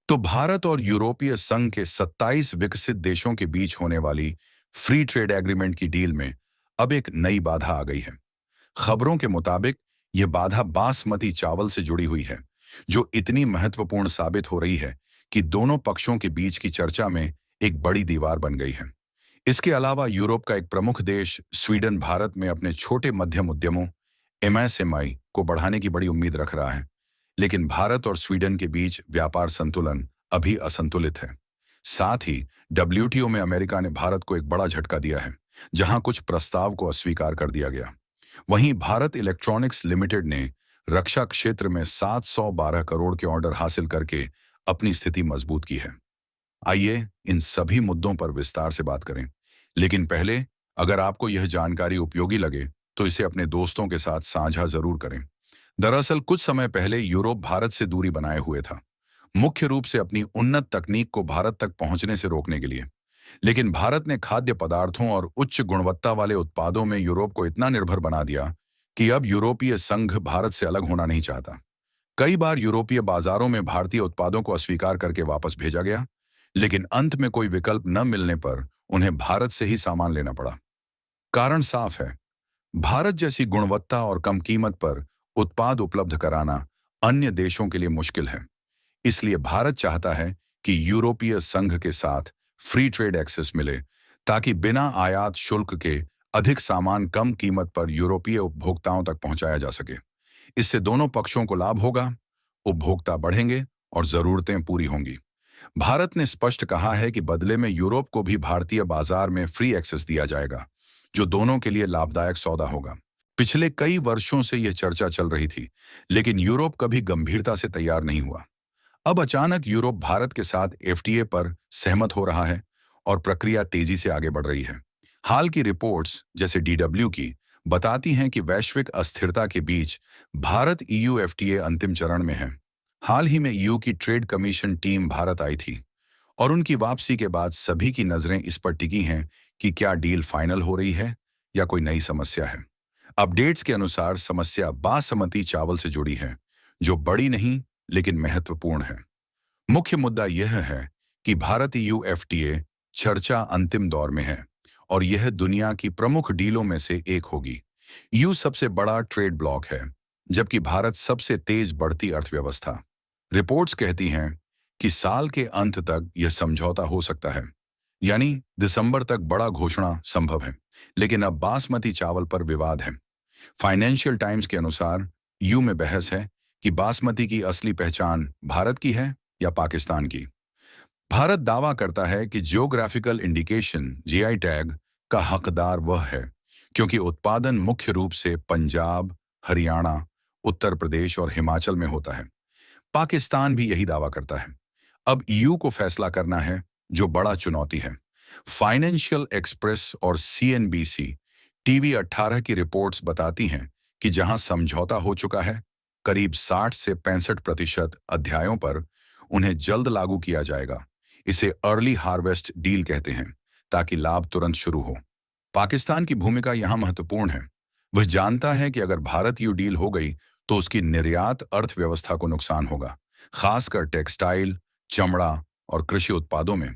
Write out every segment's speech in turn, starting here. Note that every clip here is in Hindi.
तो भारत और यूरोपीय संघ के 27 विकसित देशों के बीच होने वाली फ्री ट्रेड एग्रीमेंट की डील में अब एक नई बाधा आ गई है। खबरों के मुताबिक यह बाधा बासमती चावल से जुड़ी हुई है, जो इतनी महत्वपूर्ण साबित हो रही है कि दोनों पक्षों के बीच की चर्चा में एक बड़ी दीवार बन गई है। इसके अलावा यूरोप का एक प्रमुख देश स्वीडन भारत में अपने छोटे मध्यम उद्यमों एमएसएमई को बढ़ाने की बड़ी उम्मीद रख रहा है। लेकिन भारत और स्वीडन के बीच व्यापार संतुलन अभी असंतुलित है। साथ ही डब्ल्यूटीओ में अमेरिका ने भारत को एक बड़ा झटका दिया है, जहां कुछ प्रस्ताव को अस्वीकार कर दिया गया। वहीं भारत इलेक्ट्रॉनिक्स लिमिटेड ने रक्षा क्षेत्र में 712 करोड़ के ऑर्डर हासिल करके अपनी स्थिति मजबूत की है। आइए इन सभी मुद्दों पर विस्तार से बात करें। लेकिन पहले, अगर आपको यह जानकारी उपयोगी लगे तो इसे अपने दोस्तों के साथ साझा जरूर करें। दरअसल कुछ समय पहले यूरोप भारत से दूरी बनाए हुए था, मुख्य रूप से अपनी उन्नत तकनीक को भारत तक पहुंचने से रोकने के लिए। लेकिन भारत ने खाद्य पदार्थों और उच्च गुणवत्ता वाले उत्पादों में यूरोप को इतना निर्भर बना दिया कि अब यूरोपीय संघ भारत से अलग होना नहीं चाहता। कई बार यूरोपीय बाजारों में भारतीय उत्पादों को अस्वीकार करके वापस भेजा गया, लेकिन अंत में कोई विकल्प न मिलने पर उन्हें भारत से ही सामान लेना पड़ा। कारण साफ है, भारत जैसी गुणवत्ता और कम कीमत पर उत्पाद उपलब्ध कराना अन्य देशों के लिए मुश्किल है। इसलिए भारत चाहता है कि यूरोपीय संघ के साथ फ्री ट्रेड एक्सेस मिले, ताकि बिना आयात शुल्क के अधिक सामान कम कीमत पर यूरोपीय उपभोक्ताओं तक पहुंचाया जा सके। इससे दोनों पक्षों को लाभ होगा, उपभोक्ता बढ़ेंगे और जरूरतें पूरी होंगी। भारत ने स्पष्ट कहा है कि बदले में यूरोप को भी भारतीय बाजार में फ्री एक्सेस दिया जाएगा, जो दोनों के लिए लाभदायक सौदा होगा। पिछले कई वर्षों से यह चर्चा चल रही थी, लेकिन यूरोप कभी गंभीरता से तैयार नहीं हुआ। अब अचानक यूरोप भारत के साथ एफटीए पर सहमत हो रहा है और प्रक्रिया तेजी से आगे बढ़ रही है। हाल की रिपोर्ट्स, जैसे डीडब्ल्यू की, बताती हैं कि वैश्विक अस्थिरता के बीच भारत ईयू एफटीए अंतिम चरण में है। हाल ही में ईयू की ट्रेड कमीशन टीम भारत आई थी और उनकी वापसी के बाद सभी की नजरें इस पर टिकी हैं कि क्या डील फाइनल हो रही है या कोई नई समस्या है। अपडेट्स के अनुसार समस्या बासमती चावल से जुड़ी है, जो बड़ी नहीं लेकिन महत्वपूर्ण है। मुख्य मुद्दा यह है कि भारत ईयू एफटीए चर्चा अंतिम दौर में है और यह दुनिया की प्रमुख डीलों में से एक होगी। ईयू सबसे बड़ा ट्रेड ब्लॉक है, जबकि भारत सबसे तेज बढ़ती अर्थव्यवस्था। रिपोर्ट्स कहती हैं कि साल के अंत तक यह समझौता हो सकता है, यानी दिसंबर तक बड़ा घोषणा संभव है। लेकिन अब बासमती चावल पर विवाद है। फाइनेंशियल टाइम्स के अनुसार ईयू में बहस है कि बासमती की असली पहचान भारत की है या पाकिस्तान की। भारत दावा करता है कि जियोग्राफिकल इंडिकेशन जीआई टैग का हकदार वह है, क्योंकि उत्पादन मुख्य रूप से पंजाब, हरियाणा, उत्तर प्रदेश और हिमाचल में होता है। पाकिस्तान भी यही दावा करता है। अब ईयू को फैसला करना है, जो बड़ा चुनौती है। फाइनेंशियल एक्सप्रेस और सीएनबीसी टीवी 18 की रिपोर्ट्स बताती हैं कि जहां समझौता हो चुका है, करीब 60 से 65% अध्यायों पर उन्हें जल्द लागू किया जाएगा। इसे अर्ली हार्वेस्ट डील कहते हैं, ताकि लाभ तुरंत शुरू हो। पाकिस्तान की भूमिका यहां महत्वपूर्ण है। वह जानता है कि अगर भारत ईयू डील हो गई तो उसकी निर्यात अर्थव्यवस्था को नुकसान होगा, खासकर टेक्सटाइल, चमड़ा और कृषि उत्पादों में।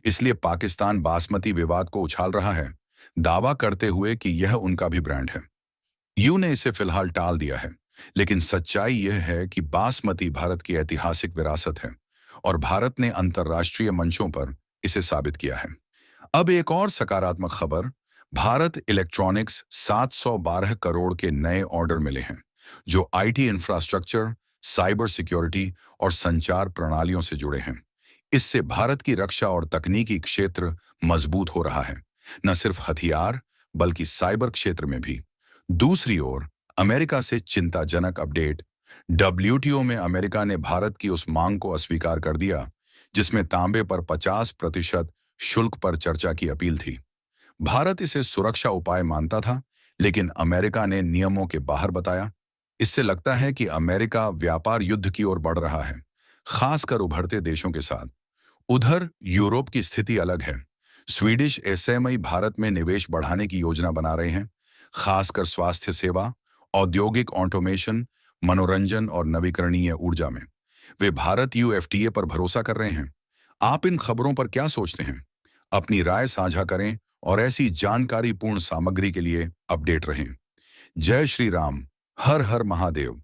इसलिए पाकिस्तान बासमती विवाद को उछाल रहा है, दावा करते हुए कि यह उनका भी ब्रांड है। ईयू ने इसे फिलहाल टाल दिया है, लेकिन सच्चाई यह है कि बासमती भारत की ऐतिहासिक विरासत है और भारत ने अंतर्राष्ट्रीय मंचों पर इसे साबित किया है। अब एक और सकारात्मक खबर, भारत इलेक्ट्रॉनिक्स 712 करोड़ के नए ऑर्डर मिले हैं, जो आईटी इंफ्रास्ट्रक्चर, साइबर सिक्योरिटी और संचार प्रणालियों से जुड़े हैं। इससे भारत की रक्षा और तकनीकी क्षेत्र मजबूत हो रहा है, न सिर्फ हथियार बल्कि साइबर क्षेत्र में भी। दूसरी ओर अमेरिका से चिंताजनक अपडेट, डब्ल्यूटीओ में अमेरिका ने भारत की उस मांग को अस्वीकार कर दिया जिसमें तांबे पर 50% शुल्क पर चर्चा की अपील थी। भारत इसे सुरक्षा उपाय मानता था, लेकिन अमेरिका ने नियमों के बाहर बताया। इससे लगता है कि अमेरिका व्यापार युद्ध की ओर बढ़ रहा है, खासकर उभरते देशों के साथ। उधर यूरोप की स्थिति अलग है। स्वीडिश एसएमई भारत में निवेश बढ़ाने की योजना बना रहे हैं, खासकर स्वास्थ्य सेवा, औद्योगिक ऑटोमेशन, मनोरंजन और नवीकरणीय ऊर्जा में। वे भारत यूएफटीए पर भरोसा कर रहे हैं। आप इन खबरों पर क्या सोचते हैं? अपनी राय साझा करें और ऐसी जानकारीपूर्ण सामग्री के लिए अपडेट रहें। जय श्री राम। हर हर महादेव।